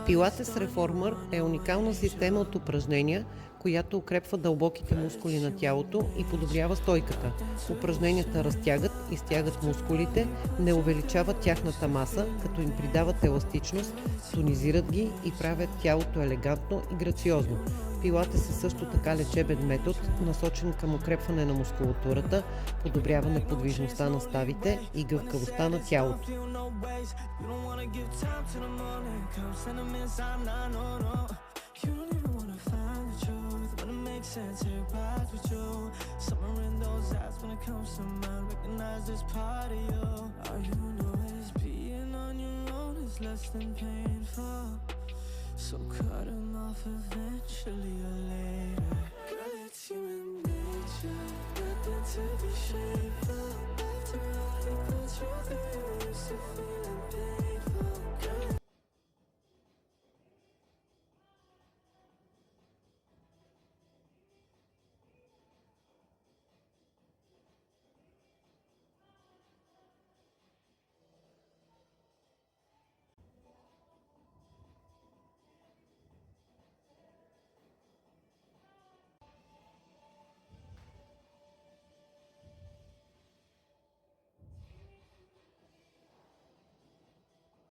Пилатес Реформър е уникална система от упражнения, която укрепва дълбоките мускули на тялото и подобрява стойката. Упражненията разтягат и стягат мускулите, не увеличават тяхната маса, като им придават еластичност, тонизират ги и правят тялото елегантно и грациозно. Пилатес е също така лечебен метод, насочен към укрепване на мускулатурата, подобряване подвижността на ставите и гъвкавостта на тялото. Sense your path with you. Somewhere in those eyes when it comes to mine, recognize this part of you. All you know is being on your own is less than painful. So cut them off eventually or later. Girl, it's human nature, nothing to be ashamed of. After all you put you through, you used to feeling painful. Girl,